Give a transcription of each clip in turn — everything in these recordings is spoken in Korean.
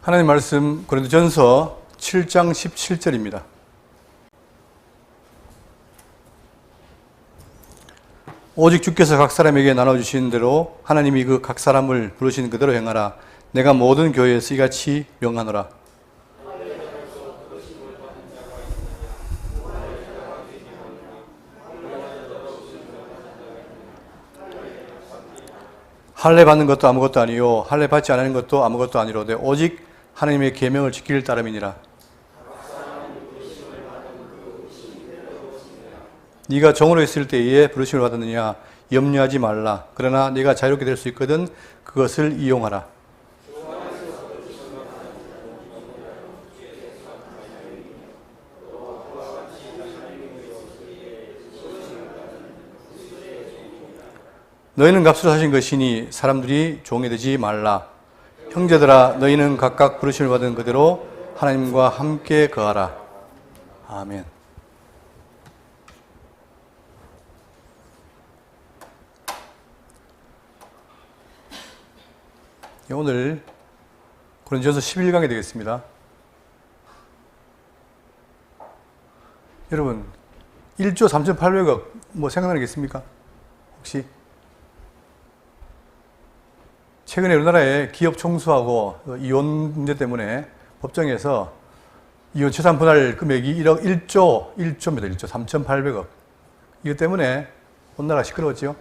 하나님 말씀 고린도전서 7장 17절입니다. 오직 주께서 각 사람에게 나눠주신 대로 하나님이 그 각 사람을 부르신 그대로 행하라. 내가 모든 교회에서 이같이 명하노라. 할례 받는 것도 아무것도 아니요 할례 받지 않는 것도 아무것도 아니로되 오직 하나님의 계명을 지킬 따름이니라. 네가 종으로 있을 때에 부르심을 받았느냐 염려하지 말라. 그러나 네가 자유롭게 될 수 있거든 그것을 이용하라. 너희는 값으로 사신 것이니 사람들이 종이 되지 말라. 형제들아 너희는 각각 부르심을 받은 그대로 하나님과 함께 거하라. 아멘. 오늘 고린도전서 11강이 되겠습니다. 여러분 1조 3,800억 뭐 생각나는 게 있습니까? 혹시? 최근에 우리나라에 기업 총수하고 이혼 문제 때문에 법정에서 이혼 재산 분할 금액이 1조입니다. 1조 3,800억. 이것 때문에 온 나라가 시끄러웠죠.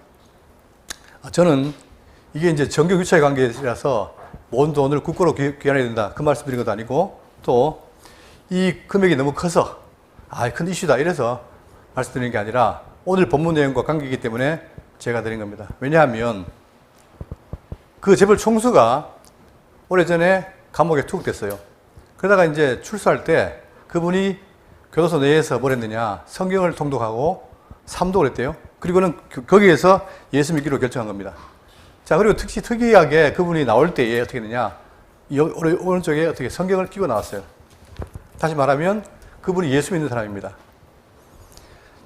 저는 이게 이제 정교 유착의 관계라서 모든 돈을 국고로 귀환해야 된다. 그 말씀 드린 것도 아니고 또 이 금액이 너무 커서 큰 이슈다 이래서 말씀드리는 게 아니라 오늘 본문 내용과 관계이기 때문에 제가 드린 겁니다. 왜냐하면 그 재벌 총수가 오래전에 감옥에 투옥됐어요. 그러다가 이제 출소할 때 그분이 교도소 내에서 뭘 했느냐. 성경을 통독하고 삼독을 했대요. 그리고는 거기에서 예수 믿기로 결정한 겁니다. 자, 그리고 특이하게 그분이 나올 때에 어떻게 했느냐. 오른쪽에 어떻게 성경을 끼고 나왔어요. 다시 말하면 그분이 예수 믿는 사람입니다.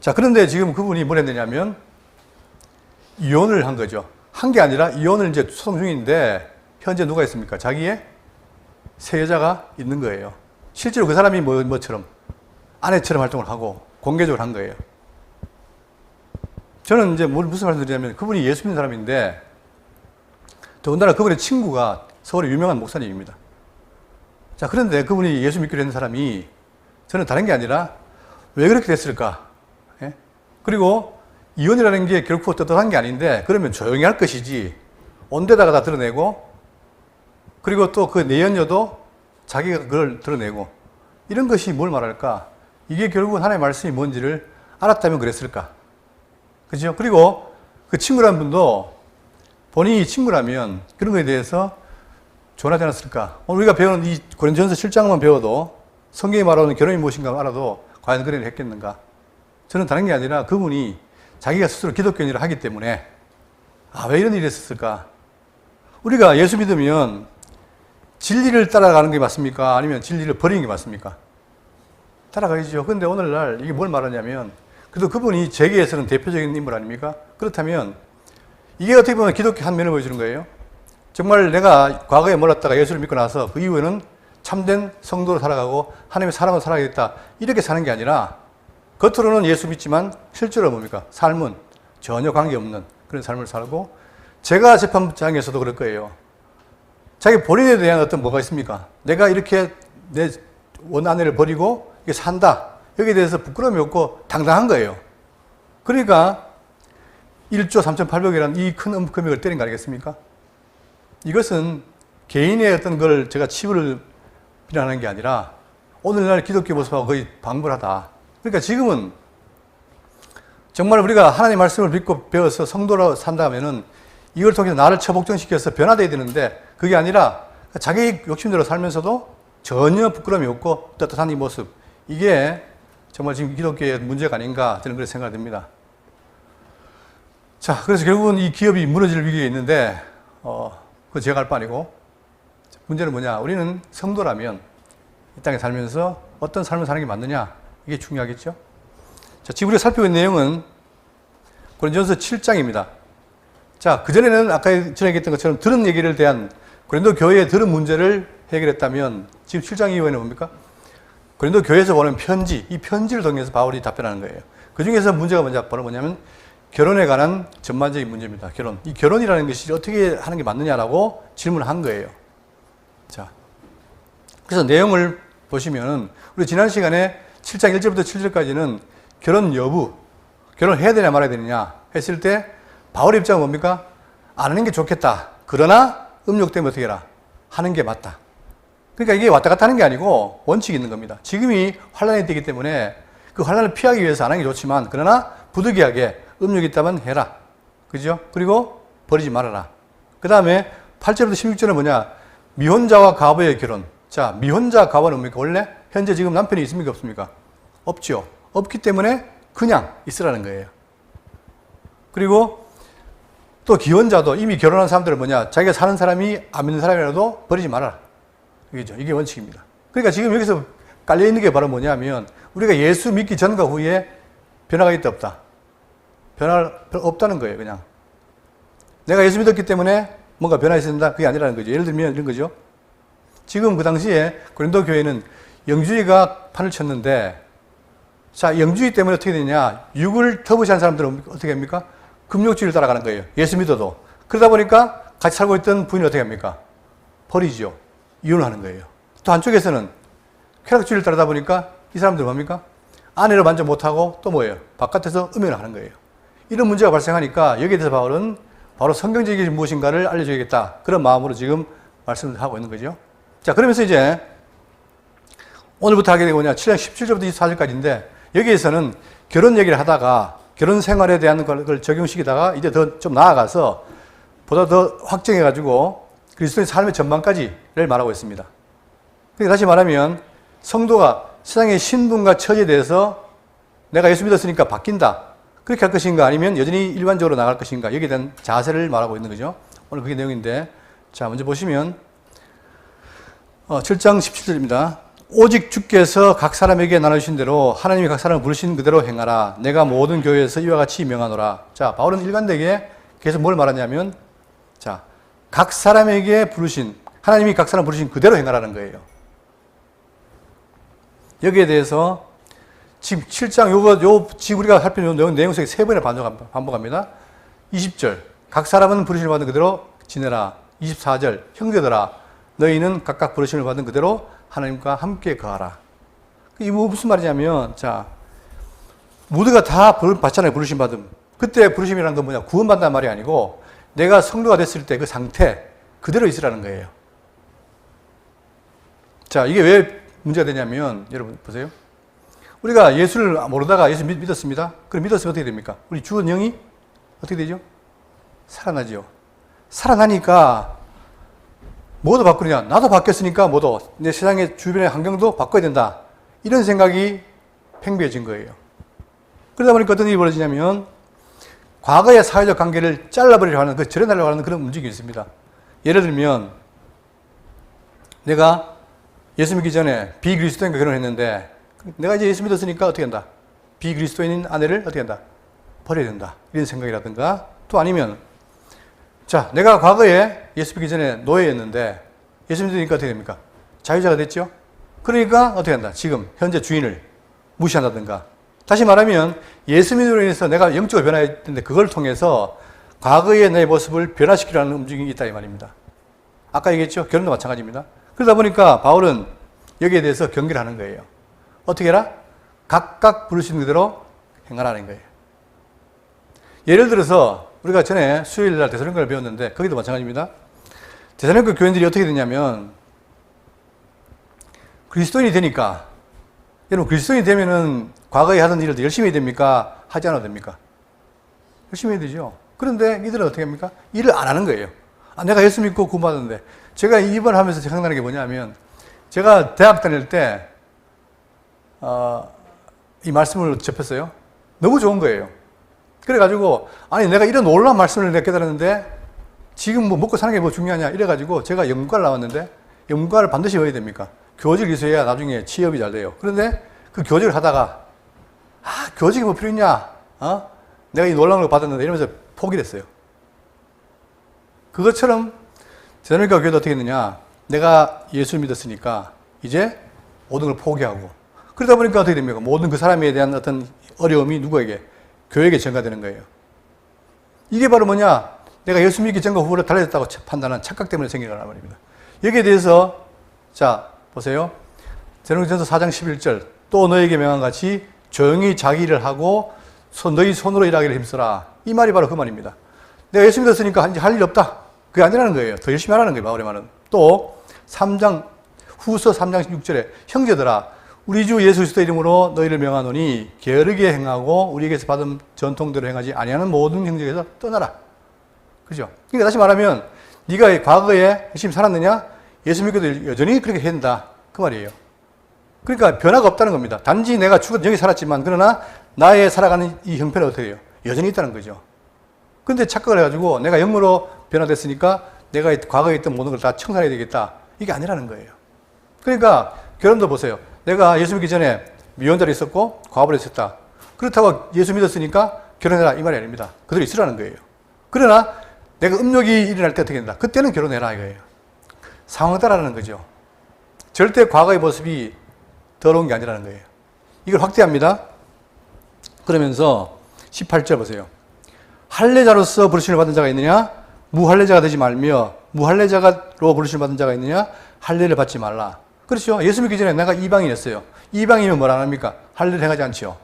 자, 그런데 지금 그분이 뭘 했느냐면 이혼을 한 거죠. 한 게 아니라 이혼을 이제 소송 중인데 현재 누가 있습니까? 자기의 새 여자가 있는 거예요. 실제로 그 사람이 뭐처럼 아내처럼 활동을 하고 공개적으로 한 거예요. 저는 이제 무슨 말씀 드리냐면 그분이 예수 믿는 사람인데 더군다나 그분의 친구가 서울의 유명한 목사님입니다. 자, 그런데 그분이 예수 믿기로 했는 사람이 저는 다른 게 아니라 왜 그렇게 됐을까? 예? 그리고 이혼이라는 게 결코 떳떳한 게 아닌데 그러면 조용히 할 것이지 온데다가 다 드러내고 그리고 또 그 내연녀도 자기가 그걸 드러내고 이런 것이 뭘 말할까? 이게 결국은 하나님의 말씀이 뭔지를 알았다면 그랬을까? 그죠? 그리고 그 친구라는 분도 본인이 친구라면 그런 거에 대해서 조언하지 않았을까? 오늘 우리가 배우는 이 고린도전서 7장만 배워도 성경이 말하는 결혼이 무엇인가 알아도 과연 그런 일을 했겠는가? 저는 다른 게 아니라 그분이 자기가 스스로 기독교인이라 하기 때문에 왜 이런 일이 있었을까? 우리가 예수 믿으면 진리를 따라가는 게 맞습니까? 아니면 진리를 버리는 게 맞습니까? 따라가야죠. 근데 오늘날 이게 뭘 말하냐면 그래도 그분이 재계에서는 대표적인 인물 아닙니까? 그렇다면 이게 어떻게 보면 기독교 한 면을 보여주는 거예요. 정말 내가 과거에 몰랐다가 예수를 믿고 나서 그 이후에는 참된 성도로 살아가고 하나님의 사람으로 살아야겠다. 이렇게 사는 게 아니라 겉으로는 예수 믿지만 실제로 뭡니까? 삶은 전혀 관계없는 그런 삶을 살고 제가 재판장에서도 그럴 거예요. 자기 본인에 대한 어떤 뭐가 있습니까? 내가 이렇게 내 원아내를 버리고 이게 산다. 여기에 대해서 부끄러움이 없고 당당한 거예요. 그러니까 1조 3,800이라는 이 큰 금액을 때린 거 아니겠습니까? 이것은 개인의 어떤 걸 제가 치부를 비난하는 게 아니라 오늘날 기독교 모습하고 거의 방불하다. 그러니까 지금은 정말 우리가 하나님의 말씀을 믿고 배워서 성도로 산다면은 이걸 통해서 나를 처복종시켜서 변화되어야 되는데 그게 아니라 자기 욕심대로 살면서도 전혀 부끄러움이 없고 떳떳한 이 모습. 이게 정말 지금 기독교의 문제가 아닌가 저는 그렇게 생각이 듭니다. 자, 그래서 결국은 이 기업이 무너질 위기에 있는데 그거 제가 할 바 아니고 문제는 뭐냐. 우리는 성도라면 이 땅에 살면서 어떤 삶을 사는 게 맞느냐. 이게 중요하겠죠. 자, 지금 우리가 살피고 있는 내용은 고린도전서 7장입니다. 자, 그전에는 아까 전에 얘기했던 것처럼 들은 얘기를 대한 고린도 교회에 들은 문제를 해결했다면 지금 7장 이후에는 뭡니까? 고린도 교회에서 보는 편지, 이 편지를 통해서 바울이 답변하는 거예요. 그 중에서 문제가 바로 뭐냐면 결혼에 관한 전반적인 문제입니다. 결혼. 이 결혼이라는 것이 어떻게 하는 게 맞느냐라고 질문을 한 거예요. 자, 그래서 내용을 보시면은 우리 지난 시간에 7장 1절부터 7절까지는 결혼 여부, 결혼해야 되냐 말아야 되느냐 했을 때 바울의 입장은 뭡니까? 안 하는 게 좋겠다. 그러나 음욕 때문에 어떻게 해라? 하는 게 맞다. 그러니까 이게 왔다 갔다 하는 게 아니고 원칙이 있는 겁니다. 지금이 환란이 되기 때문에 그 환란을 피하기 위해서 안 하는 게 좋지만 그러나 부득이하게 음욕이 있다면 해라. 그죠? 그리고 버리지 말아라. 그 다음에 8절부터 16절은 뭐냐? 미혼자와 과부의 결혼. 자, 미혼자 과부는 뭡니까? 원래 현재 지금 남편이 있습니까? 없습니까? 없죠. 없기 때문에 그냥 있으라는 거예요. 그리고 또 기혼자도 이미 결혼한 사람들은 뭐냐? 자기가 사는 사람이 안 믿는 사람이라도 버리지 말아라. 그죠? 이게 원칙입니다. 그러니까 지금 여기서 깔려있는 게 바로 뭐냐면 우리가 예수 믿기 전과 후에 변화가 있다 없다? 변화가 없다는 거예요. 그냥 내가 예수 믿었기 때문에 뭔가 변화가 있어야 된다? 그게 아니라는 거죠. 예를 들면 이런 거죠. 지금 그 당시에 고린도 교회는 영주의가 판을 쳤는데 자, 영주의 때문에 어떻게 되냐? 육을 터부시한 사람들은 어떻게 합니까? 금욕주의를 따라가는 거예요. 예수 믿어도. 그러다 보니까 같이 살고 있던 부인을 어떻게 합니까? 버리죠. 이혼하는 거예요. 또 한쪽에서는 쾌락주의를 따르다 보니까 이 사람들은 뭡니까? 아내를 만져 못하고 또 뭐예요? 바깥에서 음행을 하는 거예요. 이런 문제가 발생하니까 여기에 대해서 바울은 바로 성경적인 무엇인가를 알려줘야겠다. 그런 마음으로 지금 말씀을 하고 있는 거죠. 자, 그러면서 이제 오늘부터 하게 되고 7장 17절부터 24절까지인데 여기에서는 결혼 얘기를 하다가 결혼 생활에 대한 걸 적용시키다가 이제 더 좀 나아가서 보다 더 확정해가지고 그리스도의 삶의 전반까지를 말하고 있습니다. 그러니까 다시 말하면 성도가 세상의 신분과 처지에 대해서 내가 예수 믿었으니까 바뀐다. 그렇게 할 것인가 아니면 여전히 일반적으로 나갈 것인가 여기에 대한 자세를 말하고 있는 거죠. 오늘 그게 내용인데 자 먼저 보시면 7장 17절입니다. 오직 주께서 각 사람에게 나눠주신 대로 하나님이 각 사람을 부르신 그대로 행하라. 내가 모든 교회에서 이와 같이 명하노라. 자, 바울은 일관되게 계속 뭘 말하냐면 자, 각 사람에게 부르신 하나님이 각 사람 부르신 그대로 행하라는 거예요. 여기에 대해서 지금 7장 지금 우리가 살펴본 내용 속에 세 번이나 반복합니다. 20절 각 사람은 부르심을 받은 그대로 지내라. 24절 형제들아 너희는 각각 부르심을 받은 그대로 하나님과 함께 거하라. 이게 무슨 말이냐면 자 모두가 다 받잖아요. 부르심 받음. 그때 부르심이라는 건 뭐냐? 구원받는다는 말이 아니고 내가 성도가 됐을 때 그 상태 그대로 있으라는 거예요. 자 이게 왜 문제가 되냐면 여러분 보세요. 우리가 예수를 모르다가 예수 믿었습니다. 그럼 믿었으면 어떻게 됩니까? 우리 죽은 영이 어떻게 되죠? 살아나죠. 살아나니까 뭐도 바꾸느냐? 나도 바뀌었으니까 뭐도 내 세상의 주변의 환경도 바꿔야 된다. 이런 생각이 팽배해진 거예요. 그러다 보니까 어떤 일이 벌어지냐면 과거의 사회적 관계를 잘라버리려고 하는 절여내려고 하는 그런 움직임이 있습니다. 예를 들면 내가 예수 믿기 전에 비그리스도인과 결혼했는데 내가 이제 예수 믿었으니까 어떻게 한다? 비그리스도인인 아내를 어떻게 한다? 버려야 된다. 이런 생각이라든가 또 아니면 자, 내가 과거에 예수 믿기 전에 노예였는데 예수 믿으니까 어떻게 됩니까? 자유자가 됐죠? 그러니까 어떻게 한다? 지금 현재 주인을 무시한다든가 다시 말하면 예수 믿음으로 인해서 내가 영적으로 변화했는데 그걸 통해서 과거의 내 모습을 변화시키려는 움직임이 있다 이 말입니다. 아까 얘기했죠? 결혼도 마찬가지입니다. 그러다 보니까 바울은 여기에 대해서 경계를 하는 거예요. 어떻게 해라? 각각 부르시는 그대로 행하라는 거예요. 예를 들어서 우리가 전에 수요일날 데살로니가를 배웠는데 거기도 마찬가지입니다. 데살로니가 교인들이 어떻게 되냐면 그리스도인이 되니까 여러분 그리스도인이 되면은 과거에 하던 일을 열심히 해야 됩니까? 하지 않아도 됩니까? 열심히 해야 되죠. 그런데 이들은 어떻게 합니까? 일을 안 하는 거예요. 내가 예수 믿고 구원받았는데 제가 이번 하면서 생각나는 게 뭐냐면 제가 대학 다닐 때 이 말씀을 접했어요. 너무 좋은 거예요. 그래가지고 아니 내가 이런 놀라운 말씀을 내가 깨달았는데 지금 뭐 먹고 사는 게 뭐 중요하냐 이래가지고 제가 연구과를 나왔는데 연구과를 반드시 해야 됩니까? 교직을 이수해야 나중에 취업이 잘 돼요. 그런데 그 교직을 하다가 교직이 뭐 필요 있냐? 내가 이 놀라운 걸 받았는데 이러면서 포기를 했어요. 그것처럼 데살로니가 교회도 어떻게 했느냐? 내가 예수를 믿었으니까 이제 모든 걸 포기하고 그러다 보니까 어떻게 됩니까? 모든 그 사람에 대한 어떤 어려움이 누구에게? 교회에게 전가되는 거예요. 이게 바로 뭐냐? 내가 예수 믿기 전과 후를 달라졌다고 판단한 착각 때문에 생긴 거란 말입니다. 여기에 대해서 자 보세요. 데살로니가전서 4장 11절 또 너에게 명한 같이 조용히 자기 일을 하고 너희 손으로 일하기를 힘써라. 이 말이 바로 그 말입니다. 내가 예수 믿었으니까 이제 할 일 없다. 그게 아니라는 거예요. 더 열심히 하라는 거예요. 바울의 말은. 또 후서 3장 6절에 형제들아 우리 주 예수 그리스도 이름으로 너희를 명하노니 게으르게 행하고 우리에게서 받은 전통대로 행하지 아니하는 모든 형제에게서 떠나라. 그죠? 그러니까 다시 말하면 네가 과거에 열심히 살았느냐? 예수 믿고도 여전히 그렇게 해야 된다. 그 말이에요. 그러니까 변화가 없다는 겁니다. 단지 내가 여기 살았지만 그러나 나의 살아가는 이 형편은 어떻게 해요? 여전히 있다는 거죠. 근데 착각을 해가지고 내가 영으로 변화됐으니까 내가 과거에 있던 모든 걸 다 청산해야 되겠다. 이게 아니라는 거예요. 그러니까 결혼도 보세요. 내가 예수 믿기 전에 미혼자로 있었고 과부로 있었다. 그렇다고 예수 믿었으니까 결혼해라 이 말이 아닙니다. 그대로 있으라는 거예요. 그러나 내가 음욕이 일어날 때 어떻게 된다. 그때는 결혼해라 이거예요. 상황 따라라는 거죠. 절대 과거의 모습이 더러운 게 아니라는 거예요. 이걸 확대합니다. 그러면서 18절 보세요. 할례자로서 부르심을 받은 자가 있느냐? 무할례자가 되지 말며 무할례자로 부르심을 받은 자가 있느냐? 할례를 받지 말라. 그렇죠. 예수 믿기 전에 내가 이방인이었어요. 이방인이면 뭘 안 합니까? 할례를 행하지 않지요.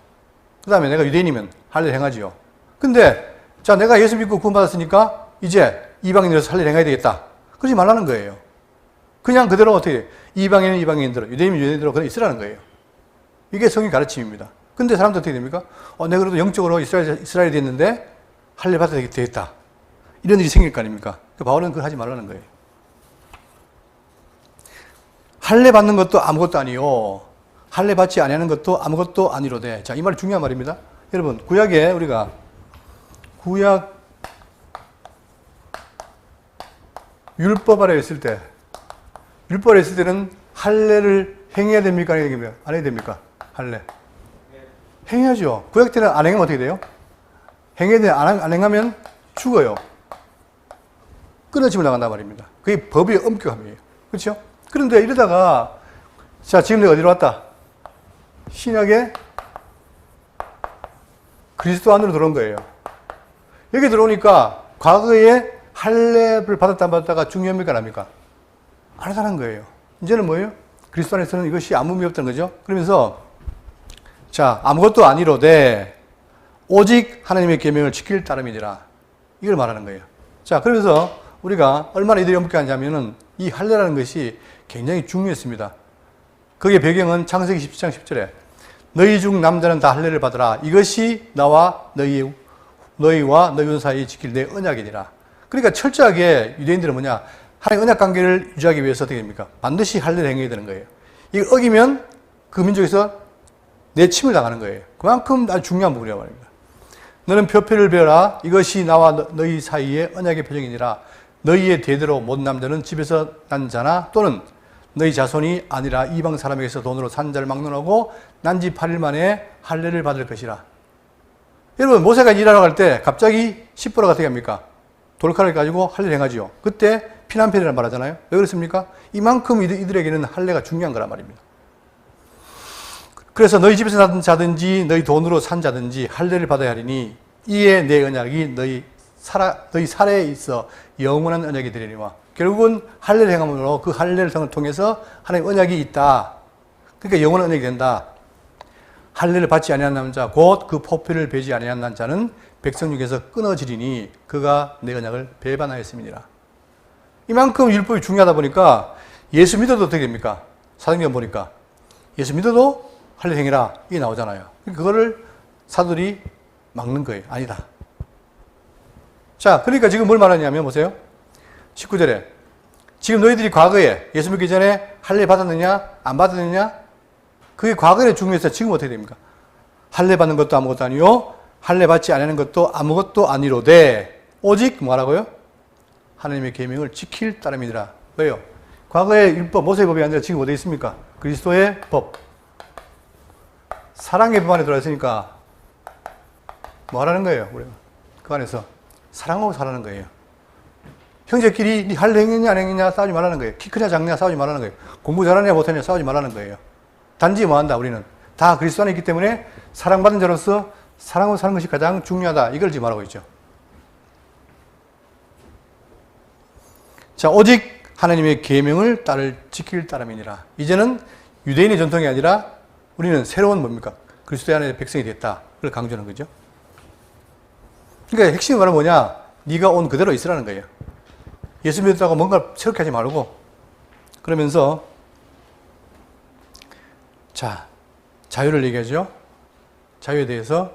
그 다음에 내가 유대인이면 할례를 행하지요. 근데 자 내가 예수 믿고 구원받았으니까 이제 이방인으로서 할례를 행해야 되겠다. 그러지 말라는 거예요. 그냥 그대로 어떻게 해요? 이방인은 이방인대로 유대인은 유대인대로 그냥 있으라는 거예요. 이게 성경 가르침입니다. 근데 사람들 어떻게 됩니까? 내가 그래도 영적으로 이스라엘이 됐는데 할례 받아야 되겠다. 이런 일이 생길 거 아닙니까? 바울은 그걸 하지 말라는 거예요. 할례 받는 것도 아무것도 아니요. 할례 받지 아니하는 것도 아무것도 아니로되. 자, 이 말이 중요한 말입니다. 여러분, 구약에 우리가 구약 율법 아래 있을 때, 율법 아래 있을 때는 할례를 행해야 됩니까? 안 해야 됩니까? 안 해야 됩니까? 할례. 행해야죠. 구약 때는 안 행하면 어떻게 돼요? 행해야 돼. 안 행하면 죽어요. 끊어짐을 나간단 말입니다. 그게 법의 엄격함이에요. 그렇죠? 그런데 이러다가 자 지금 내가 어디로 왔다? 신약에 그리스도 안으로 들어온 거예요. 여기 들어오니까 과거에 할례를 받았다 안 받았다가 중요합니까 안 합니까? 안 하다는 거예요. 이제는 뭐예요? 그리스도 안에서는 이것이 아무 의미 없다는 거죠. 그러면서 자 아무것도 아니로되 오직 하나님의 계명을 지킬 따름이니라. 이걸 말하는 거예요. 자 그러면서 우리가 얼마나 이들이 엄격하냐면은 이 할례라는 것이 굉장히 중요했습니다. 거기에 배경은 창세기 17장 10절에 너희 중 남자는 다 할례를 받으라. 이것이 나와 너희와 너희 사이에 지킬 내 언약이니라. 그러니까 철저하게 유대인들은 뭐냐? 하나님 언약 관계를 유지하기 위해서 어떻게 됩니까? 반드시 할례를 행해야 되는 거예요. 이걸 어기면 그 민족에서 내침을 당하는 거예요. 그만큼 아주 중요한 부분이라고 말입니다. 너는 표표를 베어라. 이것이 나와 너희 사이의 언약의 표정이니라. 너희의 대대로 못 남자는 집에서 난 자나 또는 너희 자손이 아니라 이방 사람에게서 돈으로 산 자를 막론하고 난지 8일 만에 할례를 받을 것이라. 여러분 모세가 일하러 갈 때 갑자기 십보라가 어떻게 합니까? 돌칼을 가지고 할례를 행하지요. 그때 피난편이라는 말 하잖아요. 왜 그렇습니까? 이만큼 이들에게는 할례가 중요한 거란 말입니다. 그래서 너희 집에서 자든지 너희 돈으로 산 자든지 할례를 받아야 하리니 이에 내 언약이 너희 살에 있어 영원한 언약이 되리니와. 결국은 할례를 행함으로 그 할례를 통해서 하나님 언약이 있다. 그러니까 영원한 언약이 된다. 할례를 받지 아니한 남자 곧 그 포표를 베지 아니한 자는 백성 중에서 끊어지리니 그가 내 언약을 배반하였음이니라. 이만큼 율법이 중요하다 보니까 예수 믿어도 어떻게 됩니까? 사도행전 보니까 예수 믿어도 할례 행해라 이게 나오잖아요. 그거를 사도들이 막는 거예요. 아니다. 자, 그러니까 지금 뭘 말하냐면 보세요. 19절에 지금 너희들이 과거에 예수 믿기 전에 할례 받았느냐 안 받았느냐 그게 과거에 중요해서 지금 어떻게 됩니까? 할례 받는 것도 아무것도 아니요 할례 받지 않는 것도 아무것도 아니로되 오직 뭐라고요? 하나님의 계명을 지킬 따름이니라. 왜요? 과거의 율법 모세의 법이 아니라 지금 어디에 있습니까? 그리스도의 법 사랑의 법 안에 들어가 있으니까 뭐 하라는 거예요? 우리가 그 안에서 사랑하고 살라는 거예요. 형제끼리 니 할 행했냐 안 행했냐 싸우지 말라는 거예요. 키 크냐 작냐 싸우지 말라는 거예요. 공부 잘하냐 못하냐 싸우지 말라는 거예요. 단지 뭐 한다 우리는 다 그리스도 안에 있기 때문에 사랑받은 자로서 사랑으로 사는 것이 가장 중요하다. 이걸 지금 말하고 있죠. 자, 오직 하나님의 계명을 지킬 따름이니라. 이제는 유대인의 전통이 아니라 우리는 새로운 뭡니까? 그리스도 안에 백성이 됐다. 그걸 강조하는 거죠. 그러니까 핵심이 말은 뭐냐? 네가 온 그대로 있으라는 거예요. 예수 믿었다고 뭔가 새롭게 하지 말고 그러면서 자, 자유를 얘기하죠. 자유에 대해서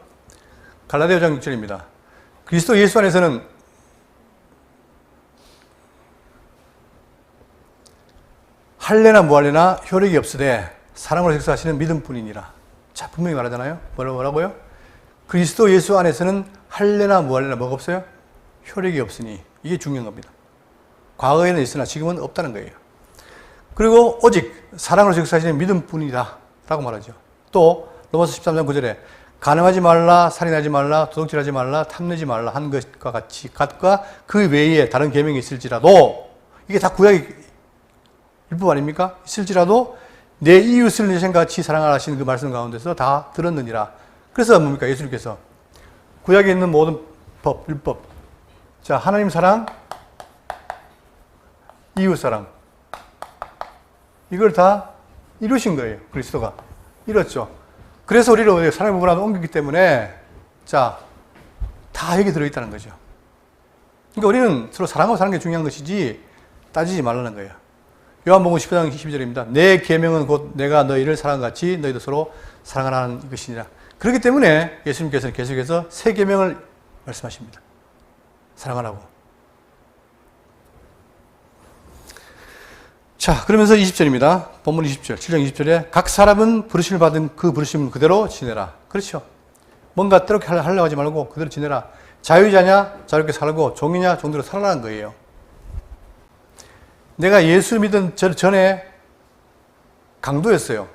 갈라디아 5장 6절입니다. 그리스도 예수 안에서는 할례나 무할례나 효력이 없으되 사랑으로 역사하시는 믿음뿐이니라. 자, 분명히 말하잖아요. 뭐라고요? 그리스도 예수 안에서는 할례나 무할례나 뭐가 없어요? 효력이 없으니. 이게 중요한 겁니다. 과거에는 있으나 지금은 없다는 거예요. 그리고 오직 사랑으로 역사하시는 믿음뿐이다 라고 말하죠. 또 로마서 13장 9절에 간음하지 말라, 살인하지 말라, 도둑질하지 말라, 탐내지 말라 한 것과 같이 각과 그 외에 다른 계명이 있을지라도 이게 다 구약의 율법 아닙니까? 있을지라도 내 이웃을 내 생각같이 사랑하라 하시는 그 말씀 가운데서 다 들었느니라. 그래서 뭡니까? 예수님께서 구약에 있는 모든 법, 율법. 자, 하나님 사랑, 이웃 사랑. 이걸 다 이루신 거예요. 그리스도가. 이뤘죠. 그래서 우리를 사랑의 부분으로 옮겼기 때문에 자, 다 여기 들어있다는 거죠. 그러니까 우리는 서로 사랑하고 사는 게 중요한 것이지 따지지 말라는 거예요. 요한복음 14장 12절입니다. 내 계명은 곧 내가 너희를 사랑같이 너희도 서로 사랑하라는 것이니라. 그렇기 때문에 예수님께서는 계속해서 새 계명을 말씀하십니다. 사랑하라고. 자, 그러면서 20절입니다. 본문 20절, 7장 20절에 각 사람은 부르심을 받은 그 부르심 그대로 지내라. 그렇죠. 뭔가 때롭게 하려고 하지 말고 그대로 지내라. 자유자냐? 자유롭게 살고 종이냐? 종대로 살아라는 거예요. 내가 예수 믿은 전에 강도였어요.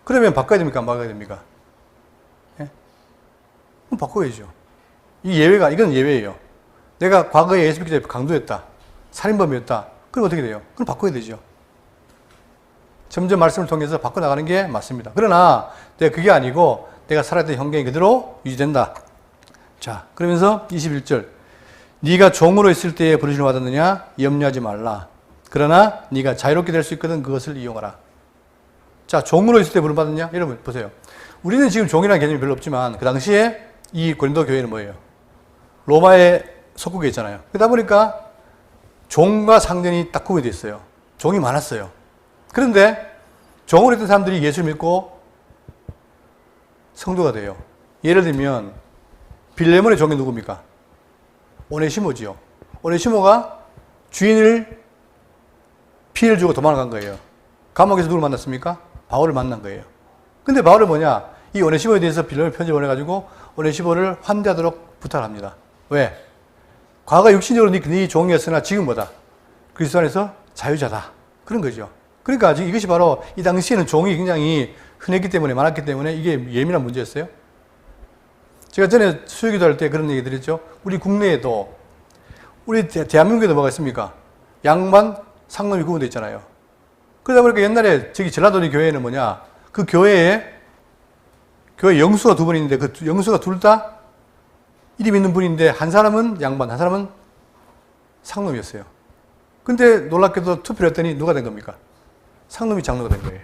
그러면 바꿔야 됩니까? 안 바꿔야 됩니까? 예? 그럼 바꿔야죠. 이건 예외예요. 내가 과거에 예수 믿기 전에 강도였다. 살인범이었다. 그럼 어떻게 돼요? 그럼 바꿔야 되죠. 점점 말씀을 통해서 바꿔나가는 게 맞습니다. 그러나 내가 그게 아니고 내가 살았던 환경이 그대로 유지된다. 자, 그러면서 21절 네가 종으로 있을 때에 부르심을 받았느냐? 염려하지 말라. 그러나 네가 자유롭게 될 수 있거든 그것을 이용하라. 자, 종으로 있을 때 부름 받았냐? 여러분 보세요. 우리는 지금 종이라는 개념이 별로 없지만 그 당시에 이 고린도 교회는 뭐예요? 로마의 속국에 있잖아요. 그러다 보니까 종과 상전이 딱 구분이 됐어요. 종이 많았어요. 그런데 종으로 있던 사람들이 예수를 믿고 성도가 돼요. 예를 들면 빌레몬의 종이 누굽니까? 오네시모지요. 오네시모가 주인을 피해를 주고 도망간 거예요. 감옥에서 누굴 만났습니까? 바울을 만난 거예요. 근데 바울은 뭐냐? 이 오네시모에 대해서 빌레몬에 편지 보내가지고 오네시모를 환대하도록 부탁을 합니다. 왜? 과거 육신적으로 네 종이었으나 지금 뭐다? 그리스도 안에서 자유자다. 그런 거죠. 그러니까 이것이 바로 이 당시에는 종이 굉장히 흔했기 때문에 많았기 때문에 이게 예민한 문제였어요. 제가 전에 수요기도 할 때 그런 얘기 드렸죠. 우리 국내에도 우리 대한민국에도 뭐가 있습니까? 양반, 상놈이 구분되어 있잖아요. 그러다 보니까 옛날에 저기 전라도의 교회는 뭐냐? 그 교회 영수가 두 분 있는데 그 영수가 둘 다 이름 있는 분인데 한 사람은 양반, 한 사람은 상놈이었어요. 근데 놀랍게도 투표를 했더니 누가 된 겁니까? 상놈이 장로가 된 거예요.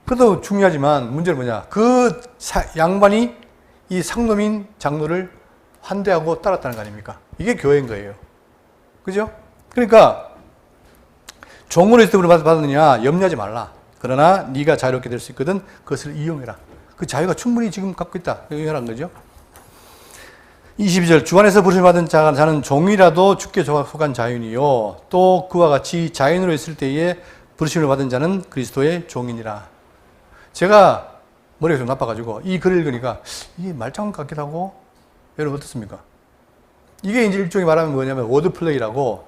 그것도 중요하지만 문제는 뭐냐? 그 양반이 이 상놈인 장로를 환대하고 따랐다는 거 아닙니까? 이게 교회인 거예요. 그죠? 그러니까 종으로 있을 때 우리 받았느냐? 염려하지 말라. 그러나 네가 자유롭게 될 수 있거든 그것을 이용해라. 그 자유가 충분히 지금 갖고 있다. 이용하라는 거죠. 22절 주 안에서 부르심을 받은 자는 종이라도 주께 속한 자유니요 또 그와 같이 자연으로 있을 때에 부르심을 받은 자는 그리스도의 종이니라. 제가 머리가 좀 나빠가지고 이 글을 읽으니까 이게 말장난 같기도 하고 여러분 어떻습니까? 이게 이제 일종의 말하면 뭐냐면 워드플레이라고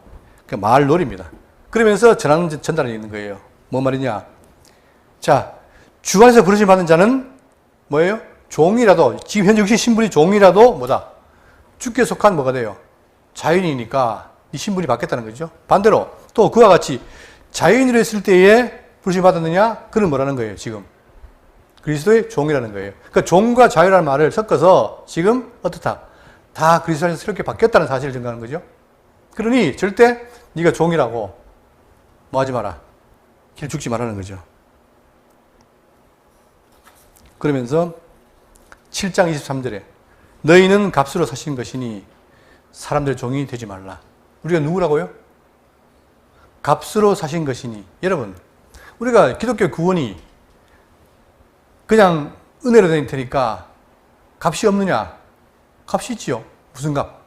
말놀이입니다. 그러면서 전달하고 있는 거예요. 뭔 말이냐? 자, 주 안에서 부르심을 받은 자는 뭐예요? 종이라도 지금 현재 신분이 종이라도 뭐다? 주께 속한 뭐가 돼요? 자연이니까 네 신분이 바뀌었다는 거죠. 반대로 또 그와 같이 자유인으로 했을 때에 부르심을 받았느냐? 그는 뭐라는 거예요, 지금? 그리스도의 종이라는 거예요. 그러니까 종과 자유라는 말을 섞어서 지금 어떻다? 다 그리스도 안에서 새롭게 바뀌었다는 사실을 증거하는 거죠. 그러니 절대 네가 종이라고 뭐 하지 마라. 길 죽지 말라는 거죠. 그러면서 7장 23절에 너희는 값으로 사신 것이니 사람들의 종이 되지 말라. 우리가 누구라고요? 값으로 사신 것이니. 여러분, 우리가 기독교 구원이 그냥 은혜로 된 테니까 값이 없느냐? 값이 있지요. 무슨 값?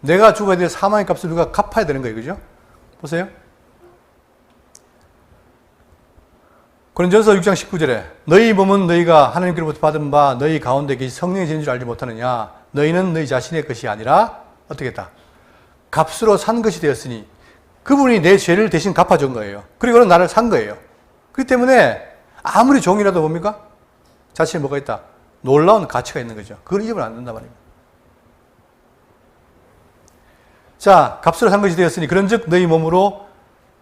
내가 죽어야 될 사망의 값을 누가 갚아야 되는 거예요. 그죠? 보세요. 고린도전서 6장 19절에 너희 몸은 너희가 하나님께로부터 받은 바 너희 가운데 계신 성령의 지는 줄 알지 못하느냐? 너희는 너희 자신의 것이 아니라 어떻게 했다? 값으로 산 것이 되었으니 그분이 내 죄를 대신 갚아준 거예요. 그리고는 나를 산 거예요. 그렇기 때문에 아무리 종이라도 뭡니까? 자신에 뭐가 있다? 놀라운 가치가 있는 거죠. 그걸 잊으면 안 된단 말입니다. 자, 값으로 산 것이 되었으니 그런즉 너희 몸으로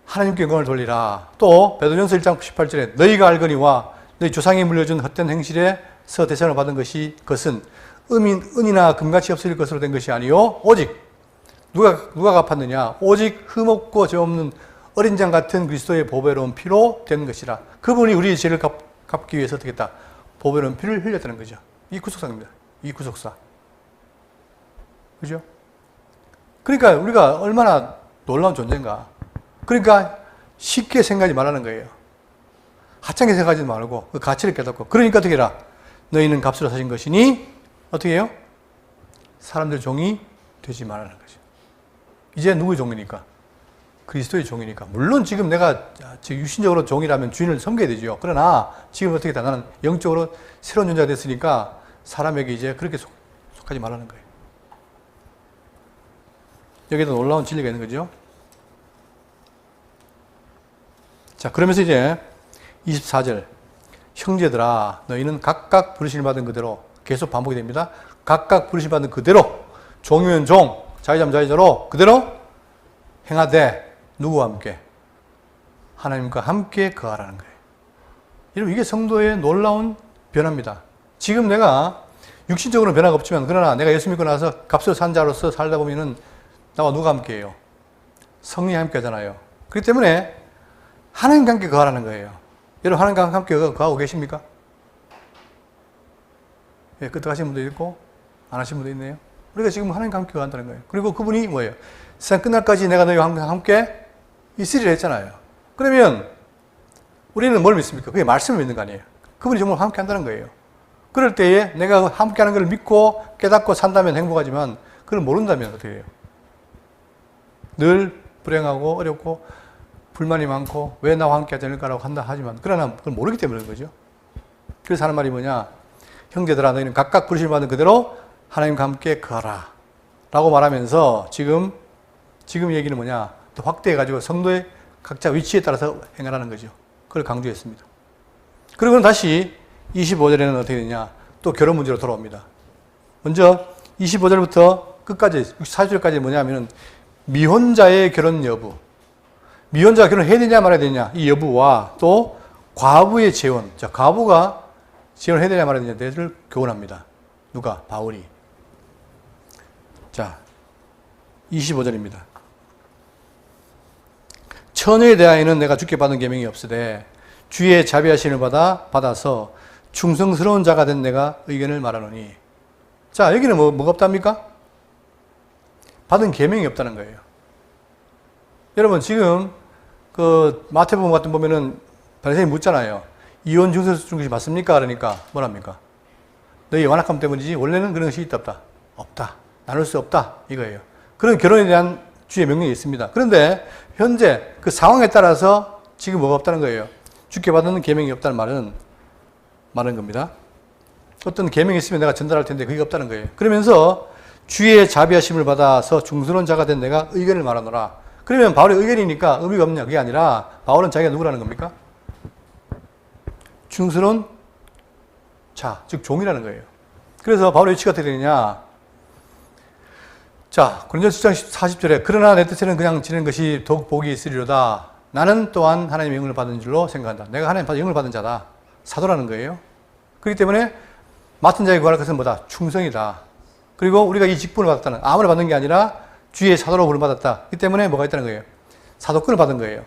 하나님께 영광을 돌리라. 또 베드로전서 1장 18절에 너희가 알거니와 너희 조상이 물려준 헛된 행실에서 대상을 받은 것은 은이나 금같이 없어질 것으로 된 것이 아니요 오직 누가 갚았느냐? 오직 흠없고 죄 없는 어린 양 같은 그리스도의 보배로운 피로 된 것이라. 그분이 우리의 죄를 갚기 위해서 어떻게 했다? 보배로운 피를 흘렸다는 거죠. 이 구속사입니다. 이 구속사. 그죠? 그러니까 우리가 얼마나 놀라운 존재인가. 그러니까 쉽게 생각하지 말라는 거예요. 하찮게 생각하지 말고 그 가치를 깨닫고. 그러니까 어떻게 해라? 너희는 값으로 사신 것이니 어떻게 해요? 사람들 종이 되지 말라는 거죠. 이제 누구의 종이니까? 그리스도의 종이니까. 물론 지금 내가 육신적으로 종이라면 주인을 섬겨야 되죠. 그러나 지금 어떻게 다 나는 영적으로 새로운 존재가 됐으니까 사람에게 이제 그렇게 속하지 말라는 거예요. 여기도 놀라운 진리가 있는 거죠. 자, 그러면서 이제 24절 형제들아 너희는 각각 부르심을 받은 그대로 계속 반복이 됩니다. 각각 부르심을 받은 그대로 종이면 종, 자유자면 자유자로 그대로 행하되 누구와 함께? 하나님과 함께 거하라는 거예요. 여러분 이게 성도의 놀라운 변화입니다. 지금 내가 육신적으로는 변화가 없지만 그러나 내가 예수 믿고 나서 값을 산 자로서 살다 보면은 나와 누가 함께 해요? 성령이 함께 하잖아요. 그렇기 때문에 하나님과 함께 거하라는 거예요. 여러분 하나님과 함께 거하고 계십니까? 예, 끄떡하신 분도 있고 안 하신 분도 있네요. 우리가 지금 하나님과 함께 거한다는 거예요. 그리고 그분이 뭐예요? 세상 끝날까지 내가 너희와 함께 있으리라 했잖아요. 그러면 우리는 뭘 믿습니까? 그게 말씀을 믿는 거 아니에요. 그분이 정말 함께 한다는 거예요. 그럴 때에 내가 함께 하는 걸 믿고 깨닫고 산다면 행복하지만 그걸 모른다면 어떻게 해요? 늘 불행하고 어렵고 불만이 많고 왜 나와 함께 하지 않을까라고 한다 하지만 그러나 그걸 모르기 때문에 그런 거죠. 그래서 하는 말이 뭐냐? 형제들아 너희는 각각 부르심을 받은 그대로 하나님과 함께 거하라 라고 말하면서 지금 얘기는 뭐냐? 또 확대해가지고 성도의 각자 위치에 따라서 행하라는 거죠. 그걸 강조했습니다. 그리고 다시 25절에는 어떻게 되냐? 또 결혼 문제로 돌아옵니다. 먼저 25절부터 끝까지 64절까지 뭐냐면은 미혼자의 결혼 여부. 미혼자가 결혼해야 되냐 말아야 되냐 이 여부와 또 과부의 재혼. 자, 과부가 재혼을 해야 되냐 말아야 되냐를 교훈합니다. 누가? 바울이. 자, 25절입니다. 처녀에 대하여는 내가 주께 받은 계명이 없으되 주의 자비하심을 받아서 충성스러운 자가 된 내가 의견을 말하노니. 자, 여기는 뭐가 없답니까? 받은 계명이 없다는 거예요. 여러분 지금 그 마태복음 같은 보면은 바리새인이 묻잖아요. 이혼 증서 준 것이 맞습니까? 그러니까 뭐랍니까? 너희 완악함 때문이지 원래는 그런 것이 있다 없다? 없다. 나눌 수 없다. 이거예요. 그런 결혼에 대한 주의 명령이 있습니다. 그런데 현재 그 상황에 따라서 지금 뭐가 없다는 거예요. 주께 받는 계명이 없다는 말은 겁니다. 어떤 계명이 있으면 내가 전달할 텐데 그게 없다는 거예요. 그러면서 주의 자비하심을 받아서 중스러운 자가 된 내가 의견을 말하노라. 그러면 바울의 의견이니까 의미가 없냐? 그게 아니라 바울은 자기가 누구라는 겁니까? 중스러운 자, 즉 종이라는 거예요. 그래서 바울의 위치가 어떻게 되느냐? 자, 고린도서 10장 40절에 그러나 내 뜻에는 그냥 지는 것이 더욱 복이 있으리로다. 나는 또한 하나님의 영을 받은 줄로 생각한다. 내가 하나님 영을 받은 자다. 사도라는 거예요. 그렇기 때문에 맡은 자에게 구할 것은 뭐다? 충성이다. 그리고 우리가 이 직분을 받았다는, 아무나 받는 게 아니라 주의 사도로 부름받았다. 그렇기 때문에 뭐가 있다는 거예요? 사도권을 받은 거예요.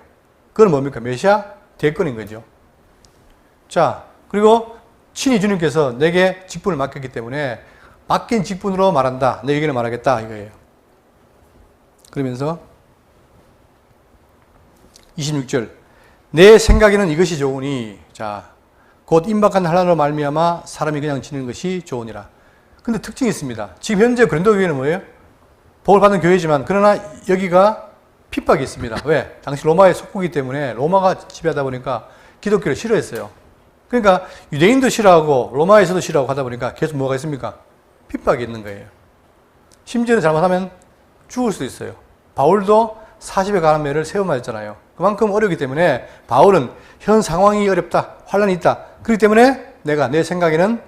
그건 뭡니까? 메시아 대권인 거죠. 자, 그리고 친히 주님께서 내게 직분을 맡겼기 때문에 맡긴 직분으로 말한다. 내 의견을 말하겠다. 이거예요. 그러면서 26절 내 생각에는 이것이 좋으니 자, 곧 임박한 환난으로 말미암아 사람이 그냥 지는 것이 좋으니라. 근데 특징이 있습니다. 지금 현재 고린도 교회는 뭐예요? 복을 받는 교회지만 그러나 여기가 핍박이 있습니다. 왜? 당시 로마의 속국이기 때문에 로마가 지배하다 보니까 기독교를 싫어했어요. 그러니까 유대인도 싫어하고 로마에서도 싫어하고 하다 보니까 계속 뭐가 있습니까? 핍박이 있는 거예요. 심지어는 잘못하면 죽을 수도 있어요. 바울도 40에 가는 매를 세워 맞았잖아요. 그만큼 어렵기 때문에 바울은 현 상황이 어렵다. 환란이 있다. 그렇기 때문에 내가 내 생각에는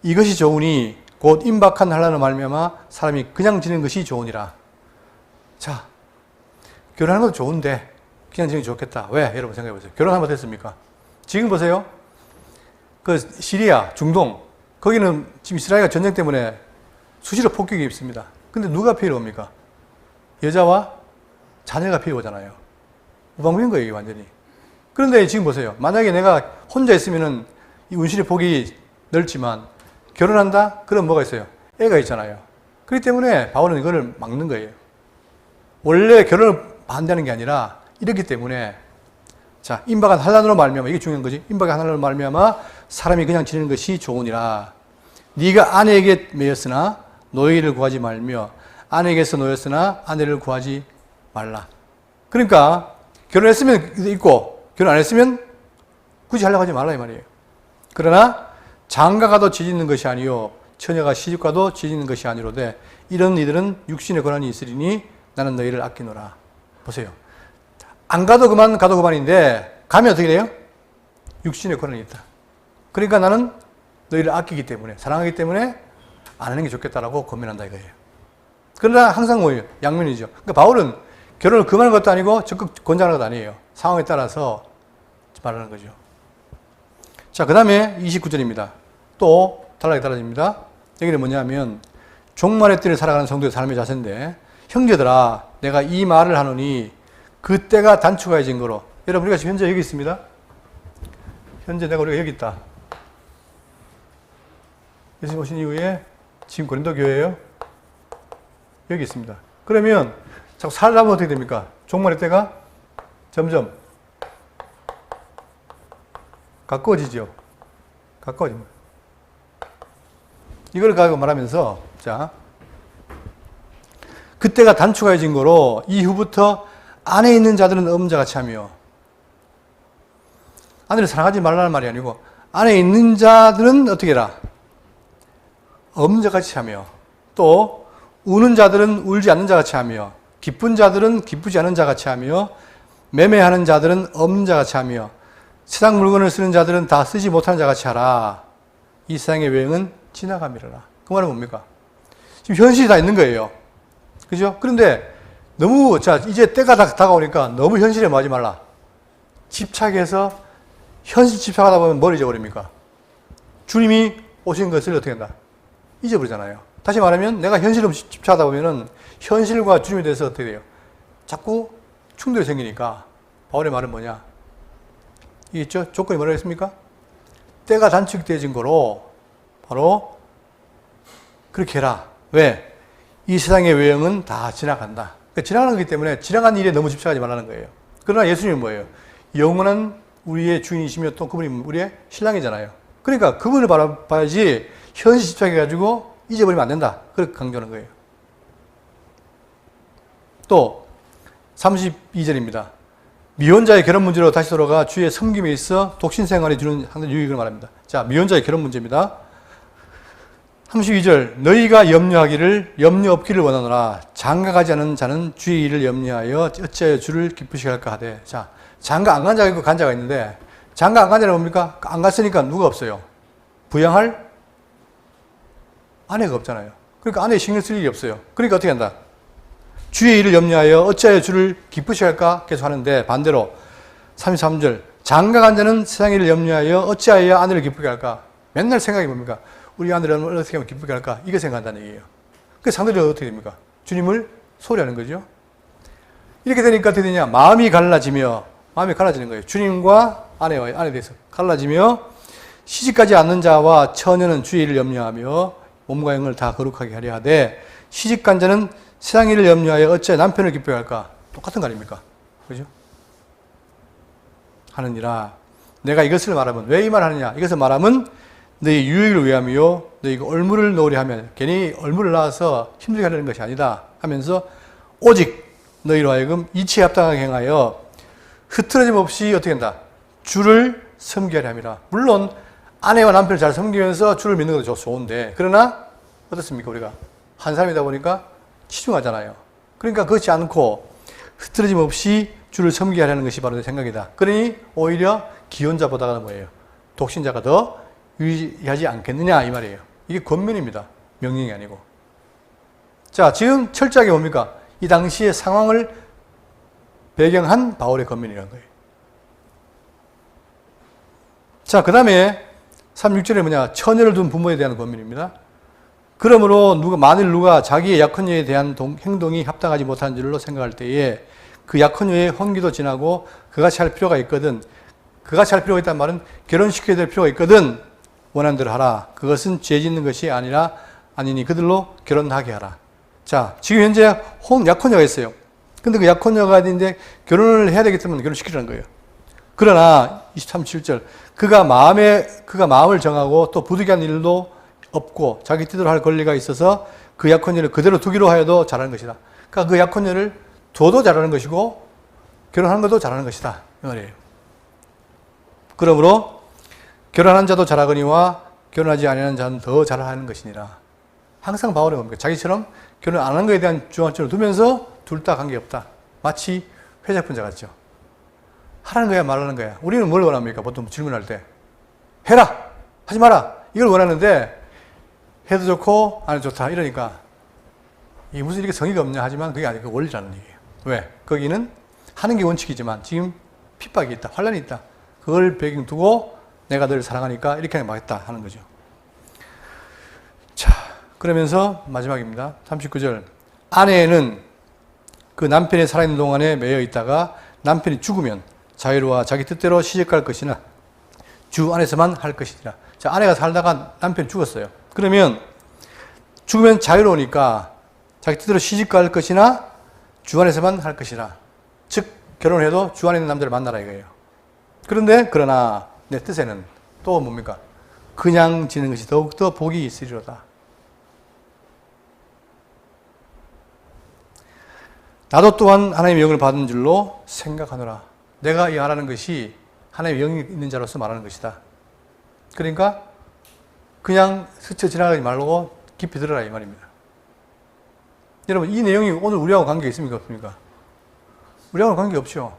이것이 좋으니 곧 임박한 환란을 말미암아 사람이 그냥 지는 것이 좋으니라. 자, 결혼하는 것도 좋은데 그냥 지는 게 좋겠다. 왜? 여러분 생각해 보세요. 결혼 한번 했습니까? 지금 보세요. 그 시리아, 중동 거기는 지금 이스라엘과 전쟁 때문에 수시로 폭격이 있습니다. 근데 누가 피해를 옵니까? 여자와 자녀가 피해 오잖아요. 무방비인 거예요, 이게 완전히. 그런데 지금 보세요. 만약에 내가 혼자 있으면은 이 운신의 폭이 넓지만 결혼한다? 그럼 뭐가 있어요? 애가 있잖아요. 그렇기 때문에 바울은 이거를 막는 거예요. 원래 결혼을 반대하는 게 아니라 이렇기 때문에 자, 임박한 환난으로 말미암아 이게 중요한 거지. 임박한 환난으로 말미암아 사람이 그냥 지내는 것이 좋으니라. 네가 아내에게 매였으나 노예를 구하지 말며 아내에게서 노였으나 아내를 구하지 말라. 그러니까 결혼했으면 있고 결혼 안 했으면 굳이 하려고 하지 말라 이 말이에요. 그러나 장가가도 지짓는 것이 아니요 처녀가 시집가도 지짓는 것이 아니로되 이런 이들은 육신의 권한이 있으리니 나는 너희를 아끼노라. 보세요. 안 가도 그만 가도 그만인데 가면 어떻게 돼요? 육신의 권한이 있다. 그러니까 나는 너희를 아끼기 때문에 사랑하기 때문에 안 하는 게 좋겠다라고 고민한다 이거예요. 그러나 항상 뭐예요? 양면이죠. 그러니까 바울은 결혼을 그만하는 것도 아니고 적극 권장하는 것도 아니에요. 상황에 따라서 말하는 거죠. 자, 그 다음에 29절입니다. 또 달라게 달라집니다. 여기는 뭐냐면 종말의 때를 살아가는 성도의 삶의 자세인데 형제들아 내가 이 말을 하노니 그 때가 단축하여진 거로. 여러분 우리가 지금 현재 여기 있습니다. 현재 우리가 여기 있다. 예수님 오신 이후에 지금 고린도 교회예요. 여기 있습니다. 그러면 자꾸 살다 보면 어떻게 됩니까? 종말의 때가 점점 가까워지죠. 가까워집니다. 이걸 가지고 말하면서 자, 그때가 단축해진 거로 이후부터 안에 있는 자들은 음자같이 하며 아내를 사랑하지 말라는 말이 아니고 안에 있는 자들은 어떻게 해라? 음자같이 하며 또 우는 자들은 울지 않는 자같이 하며 기쁜 자들은 기쁘지 않은 자같이 하며 매매하는 자들은 엄자같이 하며 세상 물건을 쓰는 자들은 다 쓰지 못하는 자같이 하라. 이 세상의 유행은 지나가미라라. 그 말은 뭡니까? 지금 현실이 다 있는 거예요. 그죠? 그런데 너무 자 이제 때가 다가오니까 너무 현실에 맞지 말라. 집착해서 현실 집착하다 보면 뭘 잊어버립니까? 주님이 오신 것을 어떻게 한다? 잊어버리잖아요. 다시 말하면 내가 현실로 집착하다 보면은 현실과 주님에 대해서 어떻게 돼요? 자꾸 충돌이 생기니까 바울의 말은 뭐냐? 이겠죠? 조건이 뭐라고 했습니까? 때가 단축되어진 거로 바로 그렇게 해라. 왜? 이 세상의 외형은 다 지나간다. 그러니까 지나가는 거기 때문에 지나간 일에 너무 집착하지 말라는 거예요. 그러나 예수님은 뭐예요? 영원한 우리의 주인이시며 또 그분이 우리의 신랑이잖아요. 그러니까 그분을 바라봐야지 현실 집착해가지고 잊어버리면 안 된다. 그렇게 강조하는 거예요. 또 32절입니다. 미혼자의 결혼 문제로 다시 돌아가 주의 섬김에 있어 독신 생활에 주는 상당 유익을 말합니다. 자, 미혼자의 결혼 문제입니다. 32절 너희가 염려하기를 염려 없기를 원하노라. 장가가지 않은 자는 주의 일을 염려하여 어찌하여 주를 기쁘시게 할까 하되. 자, 장가 안 간 자가 있고 간 자가 있는데 장가 안 간 자는 뭡니까? 안 갔으니까 누가 없어요? 부양할 아내가 없잖아요. 그러니까 아내에 신경 쓸 일이 없어요. 그러니까 어떻게 한다? 주의 일을 염려하여 어찌하여 주를 기쁘시게 할까? 계속 하는데 반대로 33절 장가간 자는 세상 일을 염려하여 어찌하여 아내를 기쁘게 할까? 맨날 생각이 뭡니까? 우리 아내를 어떻게 하면 기쁘게 할까? 이거 생각한다는 얘기예요. 그 상대는 어떻게 됩니까? 주님을 소리하는 거죠. 이렇게 되니까 어떻게 되냐? 마음이 갈라지는 거예요. 주님과 아내에 대해서 갈라지며 시집가지 않는 자와 처녀는 주의 일을 염려하며 몸과 영을 다 거룩하게 하려 하되 시집간 자는 세상 일을 염려하여 어찌 남편을 기쁘게 할까? 똑같은 거 아닙니까? 그죠? 하느니라. 내가 이것을 말하면 왜 이 말 하느냐? 이것을 말하면 너희 유익을 위함이요 너희가 얼물을 놓으려 하면 괜히 얼물을 낳아서 힘들게 하려는 것이 아니다 하면서 오직 너희로 하여금 이치에 합당하게 행하여 흐트러짐 없이 어떻게 한다? 주를 섬기게 하려 함이라. 물론 아내와 남편을 잘 섬기면서 주를 믿는 것도 좋은데 그러나 어떻습니까? 우리가 한 사람이다 보니까 치중하잖아요. 그러니까 그렇지 않고 흐트러짐 없이 주를 섬기게 하려는 것이 바로 내 생각이다. 그러니 오히려 기혼자보다가 뭐예요? 독신자가 더 유리하지 않겠느냐 이 말이에요. 이게 권면입니다. 명령이 아니고. 자, 지금 철저하게 뭡니까? 이 당시의 상황을 배경한 바울의 권면이라는 거예요. 자, 그 다음에 36절에 뭐냐? 처녀를 둔 부모에 대한 권면입니다. 그러므로 만일 누가 자기의 약혼녀에 대한 행동이 합당하지 못한 줄로 생각할 때에 그 약혼녀의 혼기도 지나고 그같이 할 필요가 있거든. 그같이 할 필요가 있다는 말은 결혼시켜야 될 필요가 있거든. 원하는 대로 하라. 그것은 죄 짓는 것이 아니니 그들로 결혼하게 하라. 자, 지금 현재 약혼녀가 있어요. 근데 그 약혼녀가 있는데 결혼을 해야 되기 때문에 결혼시키라는 거예요. 그러나 23절 그가 마음을 정하고 또 부득이한 일도 없고 자기 뜻대로 할 권리가 있어서 그 약혼녀를 그대로 두기로 하여도 잘하는 것이다. 그러니까 그 약혼녀를 둬도 잘하는 것이고 결혼하는 것도 잘하는 것이다. 이 말이에요. 그러므로 결혼한 자도 잘하거니와 결혼하지 아니하는 자는 더 잘하는 것이니라. 항상 바울은 뭡니까? 자기처럼 결혼 안 한 것에 대한 주안점을 두면서 둘 다 관계없다. 마치 회작분자 같죠. 하라는 거야 말하는 거야. 우리는 뭘 원합니까? 보통 질문할 때 해라! 하지 마라! 이걸 원하는데 해도 좋고 안 해도 좋다 이러니까 이게 무슨 이렇게 성의가 없냐 하지만 그게 아니고 원리라는 얘기예요. 왜? 거기는 하는 게 원칙이지만 지금 핍박이 있다. 환란이 있다. 그걸 배경 두고 내가 너를 사랑하니까 이렇게 하겠다 하는 거죠. 자, 그러면서 마지막입니다. 39절. 아내는 그 남편이 살아있는 동안에 매여 있다가 남편이 죽으면 자유로워 자기 뜻대로 시집갈 것이나 주 안에서만 할 것이니라. 자, 아내가 살다가 남편이 죽었어요. 그러면 죽으면 자유로우니까 자기 뜻대로 시집갈 것이나 주 안에서만 할 것이라. 즉 결혼을 해도 주 안에 있는 남자를 만나라 이거예요. 그러나 내 뜻에는 또 뭡니까? 그냥 지는 것이 더욱더 복이 있으리로다. 나도 또한 하나님의 영을 받은 줄로 생각하노라. 내가 이 말하는 것이 하나님의 영이 있는 자로서 말하는 것이다. 그러니까 그냥 스쳐 지나가지 말고 깊이 들어라 이 말입니다. 여러분 이 내용이 오늘 우리하고 관계가 있습니까? 없습니까? 우리하고는 관계 없죠.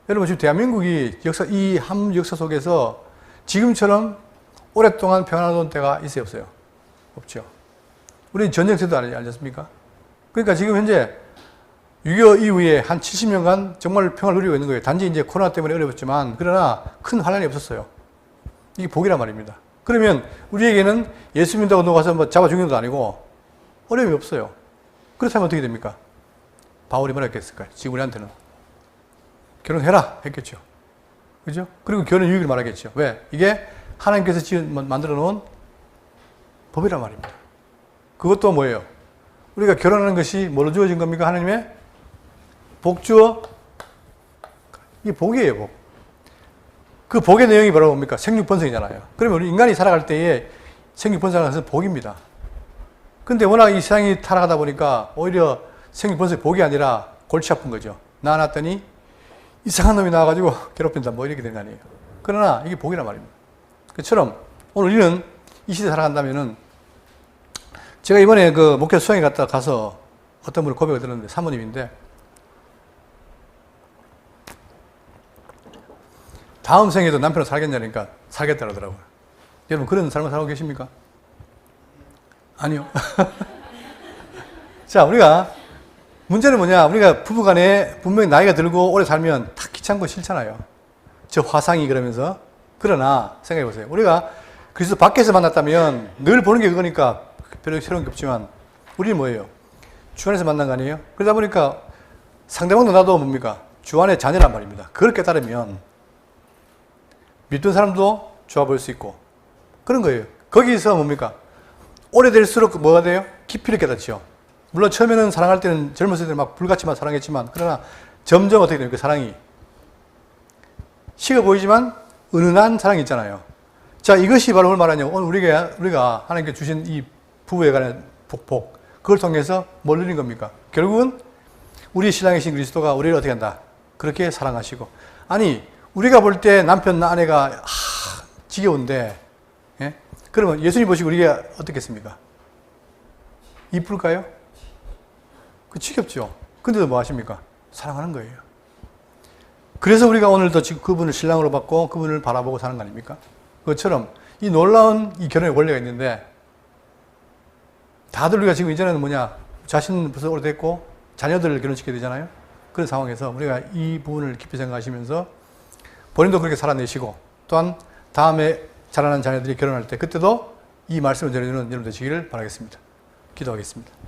여러분 지금 대한민국이 이 한 역사 속에서 지금처럼 오랫동안 평안하던 때가 있어요 없어요? 없죠. 우리는 전쟁때도 알지 않습니까? 그러니까 지금 현재 6.25 이후에 한 70년간 정말 평화를 누리고 있는 거예요. 단지 이제 코로나 때문에 어려웠지만 그러나 큰 환란이 없었어요. 이게 복이란 말입니다. 그러면 우리에게는 예수 믿는다고 누가 가서 뭐 잡아 죽이는 것도 아니고 어려움이 없어요. 그렇다면 어떻게 됩니까? 바울이 뭐라 했겠을까요? 지금 우리한테는 결혼해라 했겠죠. 그죠? 그리고 결혼 유익을 말하겠죠. 왜? 이게 하나님께서 만들어 놓은 법이란 말입니다. 그것도 뭐예요? 우리가 결혼하는 것이 뭘로 주어진 겁니까? 하나님의 복 주어? 이게 복이에요, 복. 그 복의 내용이 바로 뭡니까? 생육번성이잖아요. 그러면 우리 인간이 살아갈 때에 생육번성하는 것은 복입니다. 근데 워낙 이 세상이 타락하다 보니까 오히려 생육번성이 복이 아니라 골치 아픈 거죠. 낳아놨더니 이상한 놈이 나와가지고 괴롭힌다. 뭐 이렇게 되는 거 아니에요. 그러나 이게 복이란 말입니다. 그처럼 오늘 우리는 이 시대에 살아간다면은 제가 이번에 그 목회 수양에 가서 어떤 분을 고백을 들었는데 사모님인데 다음 생에도 남편을 살겠냐니까 살겠다 그러더라고요. 여러분 그런 삶을 살고 계십니까? 아니요. 자, 문제는 뭐냐? 우리가 부부간에 분명히 나이가 들고 오래 살면 다 귀찮고 싫잖아요. 저 화상이 그러면서. 그러나 생각해 보세요. 우리가 그리스도 밖에서 만났다면 늘 보는 게 그거니까 별로 새로운 게 없지만 우리는 뭐예요? 주 안에서 만난 거 아니에요? 그러다 보니까 상대방도 나도 뭡니까? 주 안의 자녀란 말입니다. 그걸 깨달으면 믿던 사람도 좋아 보일 수 있고 그런 거예요. 거기서 뭡니까? 오래될수록 뭐가 돼요? 깊이를 깨닫죠. 물론 처음에는 사랑할 때는 젊었을 때는 막 불같이만 사랑했지만 그러나 점점 어떻게 돼요? 그 사랑이 식어 보이지만 은은한 사랑이 있잖아요. 자, 이것이 바로 뭘 말하냐면 오늘 우리가 하나님께 주신 이 부부에 관한 복복 그걸 통해서 뭘 누린 겁니까? 결국은 우리 신랑이신 그리스도가 우리를 어떻게 한다? 그렇게 사랑하시고 아니 우리가 볼 때 남편 아내가 지겨운데 예? 그러면 예수님 보시고 우리가 어떻겠습니까? 이쁠까요? 그 지겹죠. 근데도 뭐 하십니까? 사랑하는 거예요. 그래서 우리가 오늘도 지금 그분을 신랑으로 받고 그분을 바라보고 사는 거 아닙니까? 그것처럼 이 놀라운 이 결혼의 원리가 있는데 다들 우리가 지금 이제는 뭐냐 자신 벌써 오래됐고 자녀들을 결혼시켜야 되잖아요. 그런 상황에서 우리가 이 부분을 깊이 생각하시면서 본인도 그렇게 살아내시고 또한 다음에 자라난 자녀들이 결혼할 때 그때도 이 말씀을 전해주는 여러분 되시기를 바라겠습니다. 기도하겠습니다.